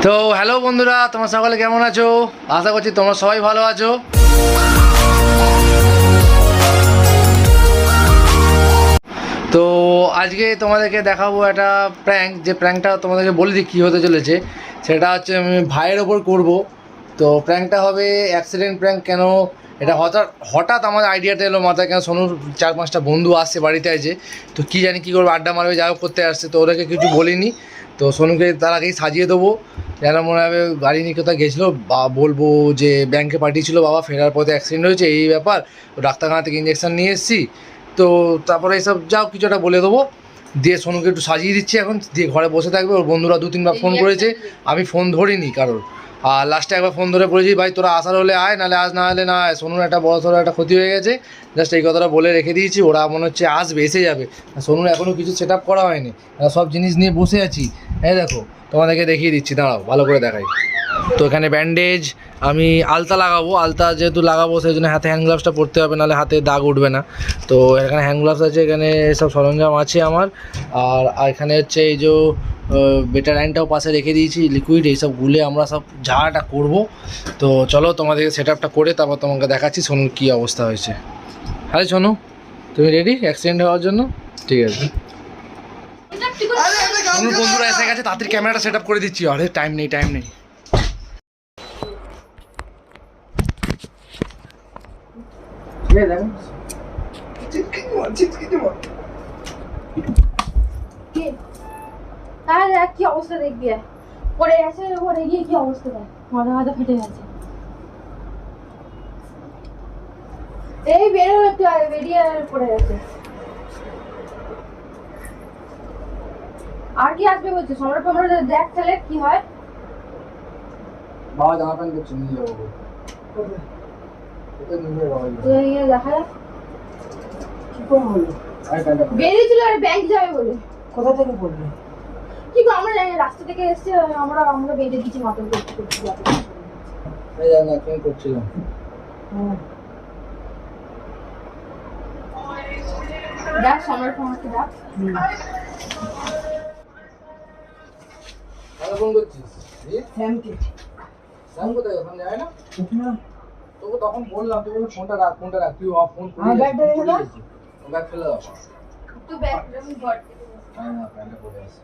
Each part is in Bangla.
তো হ্যালো বন্ধুরা, তোমরা সকলে কেমন আছো? আশা করছি তোমরা সবাই ভালো আছো। তো আজকে তোমাদেরকে দেখাবো একটা প্র্যাঙ্ক, যে প্র্যাঙ্কটা তোমাদেরকে বলে দিই কী হতে চলেছে। সেটা হচ্ছে আমি ভাইয়ের ওপর করব। তো প্র্যাঙ্কটা হবে অ্যাক্সিডেন্ট প্র্যাঙ্ক। কেন এটা হঠাৎ হঠাৎ আমার আইডিয়াটা এলো মাথায়, কেন সোনুর 4-5টা বন্ধু আসছে বাড়িতে আছে। তো কী জানি কী করবো, আড্ডা মারবে, যা হোক করতে আসছে। তো ওদেরকে কিছু বলিনি। তো সোনুকে তার আগেই সাজিয়ে দেবো, যেন মনে হবে গাড়ি নিয়ে কোথাও গেছিলো, বা বলবো যে ব্যাংকে পাঠিয়েছিল বাবা, ফেরার পথে অ্যাক্সিডেন্ট হয়েছে, এই ব্যাপার, ডাক্তারখানা থেকে ইঞ্জেকশন নিয়ে এসেছি। তো তারপরে এইসব যাও কিছু একটা বলে দেবো, দিয়ে সোনুকে একটু সাজিয়ে দিচ্ছি এখন, দিয়ে ঘরে বসে থাকবে। ওর বন্ধুরা 2-3বার ফোন করেছে, আমি ফোন ধরিনি কারোর। আর লাস্টে একবার ফোন ধরে বলেছি, ভাই তোরা আসার হলে আয়, নাহলে আজ না হলে না আয়, সোনুর একটা বড় সড়ো একটা ক্ষতি হয়ে গেছে। জাস্ট এই কথাটা বলে রেখে দিয়েছি। ওরা মনে হচ্ছে আসবে, এসে যাবে। সোনুর এখনও কিছু সেট আপ করা হয়নি, সব জিনিস নিয়ে বসে আছি। হ্যাঁ দেখো, তোমাদেরকে দেখিয়ে দিচ্ছি, দাঁড়াও ভালো করে দেখাই। তো এখানে ব্যান্ডেজ, আমি আলতা লাগাবো, আলতা যেহেতু লাগাবো সেই জন্য হাতে হ্যান্ড গ্লাভসটা পরতে হবে, নাহলে হাতে দাগ উঠবে না। তো এখানে হ্যান্ড গ্লাভস আছে, এখানে সব সরঞ্জাম আছে আমার। আর এখানে হচ্ছে এই যে বেটারাইনটাও পাশে রেখে দিয়েছি, লিকুইড, এইসব গুলে আমরা সব ঝাড়াটা করবো। তো চলো তোমাদেরকে সেট আপটা করে তারপর তোমাকে দেখাচ্ছি সোনুর কী অবস্থা হয়েছে। হ্যাঁ সোনু, তুমি রেডি অ্যাক্সিডেন্ট হওয়ার জন্য? ঠিক আছে। সোনুর বন্ধুরা এসে গেছে, তাড়াতাড়ি ক্যামেরাটা সেট আপ করে দিচ্ছি। আরে টাইম নেই, টাইম নেই। কি অবস্থা দেখবি, পড়ে গেছে, পড়ে গিয়ে কি অবস্থা দেয়, মাথা মাথা ফেটে গেছে। এই বেরো একটু আগে, বেরিয়ে পড়ে গেছে। আর কি আসবে বলছে? সম্রাট সম্রাট দেখ তাহলে কি হয়। বাবা জামা প্যান্ট করছে, নিয়ে যাবো। দেখা যাক বেরিয়েছিল, আর ব্যাংক যাবে বলে। কোথা থেকে পড়বে? কি গো, আমরা জানি রাস্তা থেকে এসেছি, আমরা বেঁধে দিচ্ছি মাথা করতে করতে। করছিলাম। দেখ সম্রাট সম্রাটকে ডাক। ফোন করছিস? শ্যামকে। শ্যাম কোথায়? ওখানে যায় না? তোকে তখন বললাম, তুই বললি ফোনটা রাখ, ফোনটা রাখ। তুই ফোন করে ব্যাগটা রেখে দাও। ব্যাগ ফেলে দাও। তো ব্যাগ আমি ঘর থেকে হ্যাঁ না, প্যান্টে পড়ে আছে,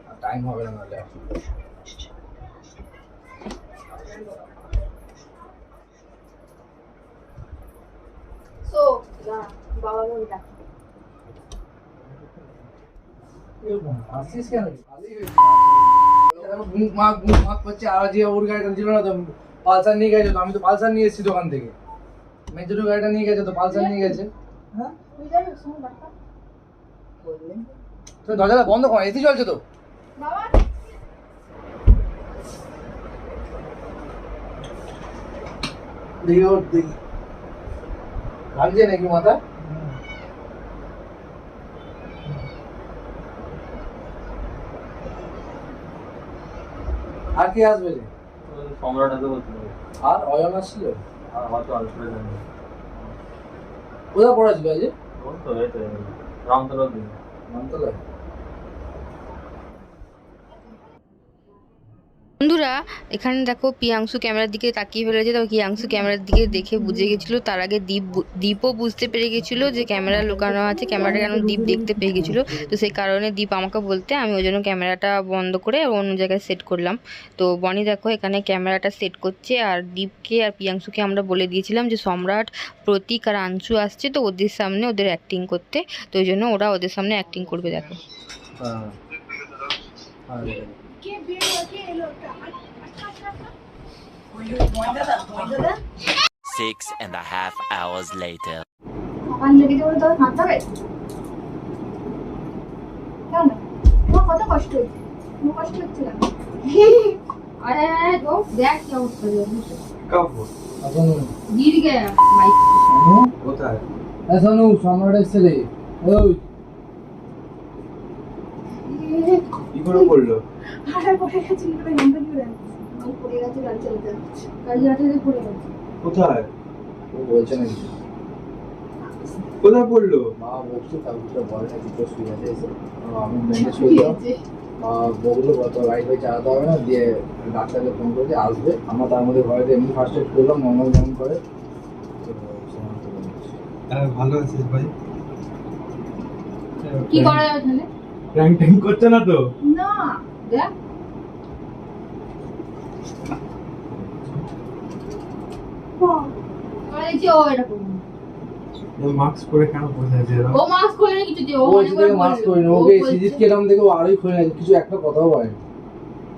আর টাইম হবে না নাহলে। সো বাবা বলে ডাক। আসছিস কেন? মুখ মাখ করছে, আর যে ওর গাড়িটা ছিল না তো, পালসার নিয়ে গেছে। তো আমি তো পালসার নিয়ে এসেছি দোকান থেকে, মেজরুর গাড়িটা নিয়ে গেছে, তো পালসার নিয়ে গেছে। হ্যাঁ, তুই যাবে শোন ডাক্তার বললেন তুমি দরজাটা বন্ধ করো, এসি চলছে তো। বাবা। দেখি ওর, দেখি ভাঙছে নাকি মাথা। আর কি আসবে রে? সম্রাট আছে বলছিল, আর অয়ন আসছিল? আর হয়তো আসবে না। কোথায় পড়াছিল আজ? ওই তো এই তো রামতলার দিন। নামতলায়। বন্ধুরা এখানে দেখো প্রিয়াংশু ক্যামেরার দিকে তাকিয়ে ফেলেছে। তো প্রিয়াংশু ক্যামেরার দিকে দেখে বুঝে গেছিলো, তার আগে দীপও বুঝতে পেরে গেছিলো যে ক্যামেরা লুকানো আছে। ক্যামেরাটা কেন দীপ দেখতে পেয়ে গেছিলো, তো সেই কারণে দীপ আমাকে বলতে আমি ওই জন্য ক্যামেরাটা বন্ধ করে অন্য জায়গায় সেট করলাম। তো বনি দেখো এখানে ক্যামেরাটা সেট করছে, আর দীপকে আর প্রিয়াংশুকে আমরা বলে দিয়েছিলাম যে সম্রাট, প্রতীক আর আংশু আসছে, তো ওদের সামনে ওদের অ্যাক্টিং করতে। তো ওই জন্য ওরা ওদের সামনে অ্যাক্টিং করবে। দেখো কে বেরিয়ে কে এলো? 6.5 hours later. সকাল লেগে যাবে তো হাঁটতে হবে কেন? তোমার কত কষ্ট হচ্ছে? কোনো কষ্ট হচ্ছে না? আরে তো দেখ কি অবস্থা হয়েছে। কাপড় গির গে ভাই। কোথায়? সোনু, সম্রাট এসছে রে। ওই কি করে পড়লো? আরে পড়ে গেছে, করে জানতে কি করে? আমি পড়ে গেছে, গাড়ি চালাতে গাড়ি চালাতে পড়ে গেছে। কোথায়? ও বলছে নাকি? কোথায় পড়লো? মা বলছে, তারপরে বলে না, ভিতরে শুয়ে আছে এসে। আমি ব্যান্ডেজ করে দিলাম। বললো কত লাইট ফাইট চালাতে হবে না, দিয়ে ডাক্তারকে ফোন করেছে আসবে। আমরা তার মধ্যে ঘরে এমনি ফার্স্ট এড করলাম নর্মাল যেমন করে। ভালো আছিস ভাই? কি করা যাবে তাহলে? প্র্যাঙ্ক ট্যাঙ্ক করছে না তো? না দেখ ও এরকম মাস্ক পরে কেন বসে আছে এরা? ও মাস্ক খুলে নি কিছু দিয়ে ও ও এসে থেকে মাস্ক করে নি, ওকে সিজিট কেলাম দেখে ও আরোই খুলে গেছে, কিছু একটা কথাও বলেনি।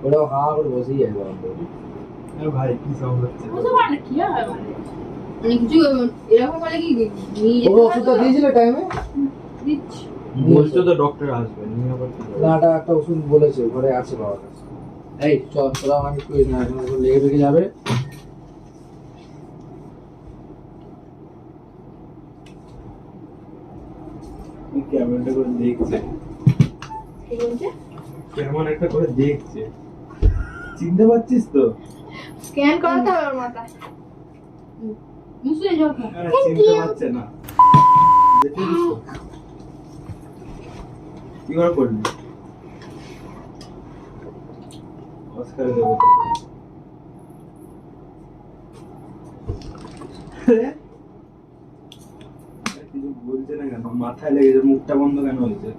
ওরাও হা করে বসেই আছে তখন। এ ভাই কি সব হচ্ছে? বুঝতে পারে না কি হয় মানে কিছু এরকম বলে কি নিয়ে ওকে ওষুধটা দিয়েছিলে টাইমে? দিচ্ছি বলছো তো ডক্টর আসবে, নিয়ে আবার কি করবে? না একটা ওষুধ বলেছে ঘরে আছে বাবার কাছে। এই চল তোরা আমি কই না, এখন তো লেগে বেগে যাবে। ক্যামেরাটা করে দেখছে, কি বলছে কেমন একটা করে দেখছে, চিনতে পারছিস তো? স্ক্যান করাতে হবে ওর মাথায় মুসলিম জল খা আরে চিনতে পারছে না, দেখছিস তো? কি করে করলি? অস্কার দেবো তোকে। কিছু বলছে না কেন? মাথায় লেগেছে, মুখটা বন্ধ কেন হয়েছে?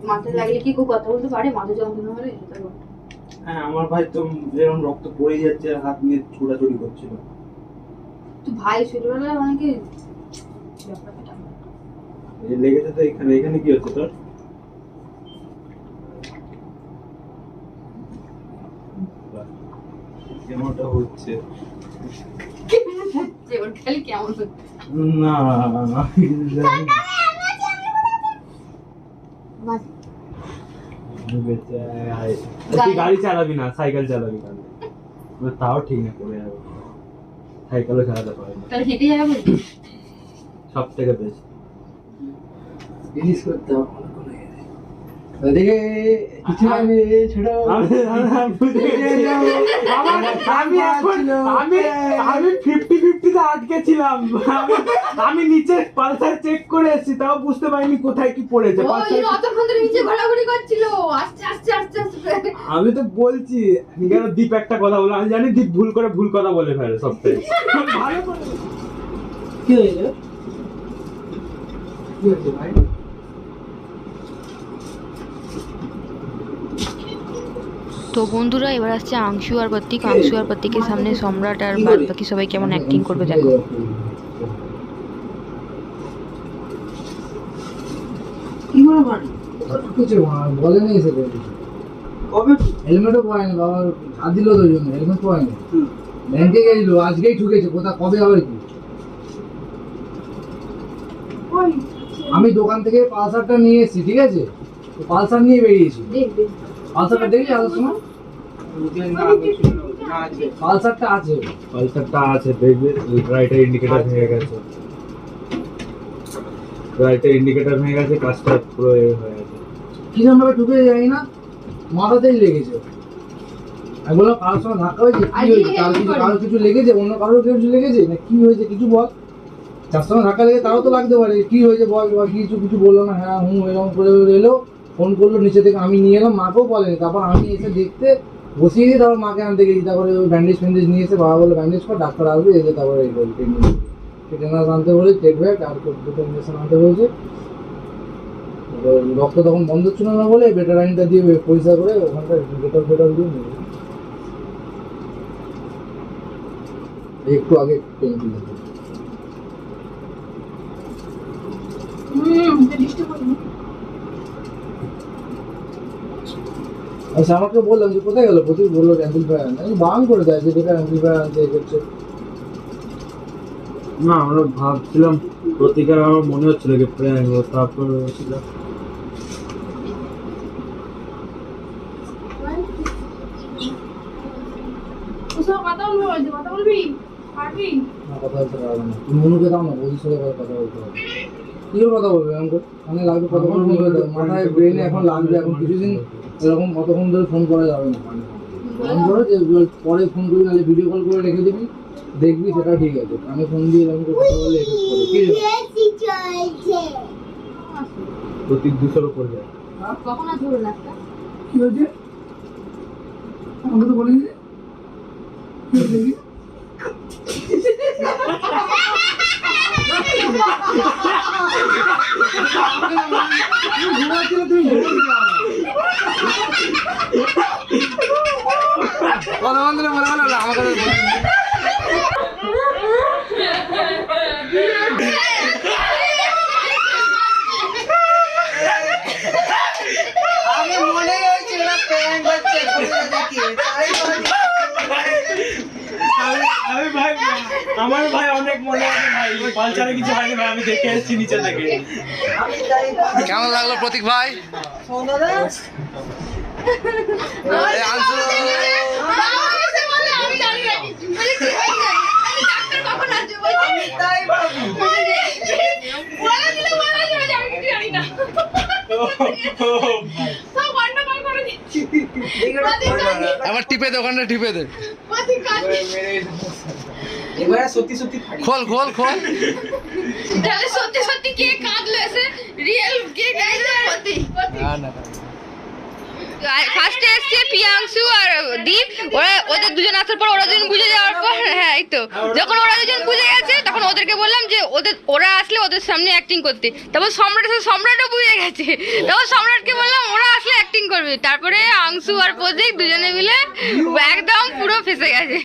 মাথায় লাগলে কি কেউ কথা বলতে পারে? মাথা যন্ত্রণা হলে সেটা বল। হ্যাঁ আমার ভাই তো যেরকম রক্ত পড়ে যাচ্ছে আর হাত নিয়ে ছোড়াছুড়ি করছিল। তুই ভাই ছোটবেলায় অনেকে ব্যাপারটা এই লেগেছে তো এখানে, এখানে কি হচ্ছে তোর? বাহ, কেমনটা হচ্ছে? ওর খালি কেমন হচ্ছে না তুই গাড়ি চালাবি না, সাইকেল চালাবি তাহলে। তাও ঠিক না, করে যাবে, সাইকেলও চালাতে পারে না, তাহলে হেঁটে যাবে বলছি সব থেকে বেস্ট। রিলিজ করতে হবে ওদিকে কিছু আমি ছোট আমি 50-50 আটকে ছিলাম। আমি নিচে পালসার চেক করে এসেছি, তাও বুঝতে পারিনি কোথায় কি পড়েছে। ও এই অতক্ষণ ধরে নিচে ঘোরাঘুরি করছিল আস্তে আস্তে আস্তে আস্তে করে। আমি তো বলছি কেন দীপ একটা কথা বলে, আমি জানি দীপ ভুল করে ভুল কথা বলে ফেলে সবটাই। ভালো করে কি হয়েছে? কি হয়েছে ভাই? তো বন্ধুরা এবার আসছে আংশু আর প্রতীক। আংশু আর প্রতীকের সামনে সম্রাট আর বাদ বাকি সবাই কেমন অ্যাক্টিং করবে দেখো। কি করে মারি? কিছু বলেনি এসে কবে? হেলমেটও পরেনি বাবা, ঝাঁট দিল তো ওই জন্য হেলমেট পরেনি। ব্যাংকে গেছিল, আজকেই ঠুকেছে, কোথা কবে হবে কি? আমি দোকান থেকে পালসারটা নিয়ে এসেছি, ঠিক আছে? তো পালসার নিয়ে বেরিয়েছি। দেখ দেখ পালসারটা দেখলি আসার সময়? পালসারটা আছে। পালসারটা আছে, দেখবে রাইটের ইন্ডিকেটর ভেঙে গেছে, রাইটের ইন্ডিকেটর ভেঙে গেছে, কাজটা পুরো এ হয়ে গেছে। কিরম ভাবে ঢুকে যাই না, মাথাতেই লেগেছে। আমি বললাম কারোর সঙ্গে ধাক্কা হয়েছে, কি হয়েছে? কারো কিছু লেগেছে, অন্য কারোর কিছু লেগেছে না কি হয়েছে কিছু বল। যার সঙ্গে ধাক্কা লেগে তারও তো লাগতে পারে, কি হয়েছে বল। কিছু বললো না, হ্যাঁ হুম এরকম করে এলো, ফোন করলো নিচে থেকে, আমি নিয়ে এলাম, মাকেও বলেনি। তারপর আমি এসে দেখতে বসিয়ে দিই, তারপর মাকে আনতে গেছি। তারপরে ওই ব্যান্ডেজ ফ্যান্ডেজ নিয়ে এসে বাবা বলে ব্যান্ডেজ কর, ডাক্তার আসবে, এসে তারপরে এই বল টেটেনাস আনতে বলে, চেক ব্যাগ আর দুটো ইঞ্জেকশন আনতে বলেছে। রক্ত তখন বন্ধ ছিল না বলে বেটারাইনটা দিয়ে পরিষ্কার করে ওখানটা বেটার দিয়ে নিয়ে গেছে। একটু আগে পেন কিলার ডিস্টার্ব করবি আচ্ছা আমাকে বললাম যে কোথায় গেল, প্রচুর বললো অ্যাম্পলিফায়ার আনতে, আমি বারণ করে দেয় যে বেকার অ্যাম্পলিফায়ার আনতে এ করছে। না আমরা ভাবছিলাম প্রতিকার, আমার মনে হচ্ছিল যে প্র্যাঙ্ক, তারপর ওসব কথা বলবি বলছে, কথা বলবি পারবি না কথা বলতে পারবে না, তুমি মনুকে দাও না, বৌদির সাথে কথা বলতে হবে। কি কথা বলবে এরকম করে? মানে লাগবে কতক্ষণ ফোন করে দেবে, মাথায় ব্রেনে এখন লাগবে, এখন কিছুদিন এরকম কতক্ষণ ধরে ফোন করা যাবে না। ফোন করো যে পরে ফোন করবি, নাহলে ভিডিও কল করে রেখে দিবি, দেখবি সেটা ঠিক আছে। আমি ফোন দিয়ে এরকম করে কথা বলে এফেক্ট করে কি প্রতি 200 উপর যায়। কখন আর ধরো না একটা কি হয়েছে আমাকে তো বলিনি দেখি কথা বন্ধ মনে হলো না আমাকে আমি মনে হয়েছিল না প্যান্ট বাচ্চা দেখি তাই আমি ভাই আমার ভাই অনেক মনে আছে ভাই পালচারে কিছু হয়নি ভাই আমি দেখে এসেছি নিচে থেকে আমি তাই কেমন লাগলো প্রতীক ভাই শোনো না এই আনসু আমি জানি না বলে কি হয়ে যায় আমি ডাক্তার কখন আসবে বলছি আমি তাই ভাবি বলে দিলে বলে যাবে আমি কিছু জানি না সব গন্ডগোল করে দিচ্ছি আবার টিপে দে ওখানটা টিপে দে প্রতীক কাজ এবারে সত্যি সত্যি ফাড়ি খোল খোল খোল তাহলে সত্যি সত্যি কে কাঁদলো এসে রিয়েল কে গাইছে প্রতীক না না ফার্স্টে এসছে পিয়াংশু আর দীপ, ওদের দুজন আসার পর ওরা দুজন বুঝে যাওয়ার পর, হ্যাঁ এই তো যখন ওরা দুজন বুঝে গেছে তখন ওদেরকে বললাম যে ওরা আসলে ওদের সামনে অ্যাক্টিং করতে। তারপর সম্রাটও বুঝে গেছে, তারপর সম্রাটকে বললাম ওরা আসলে অ্যাক্টিং করবে। তারপরে আংশু আর প্রতীক দুজনে মিলে একদম পুরো ফেসে গেছে।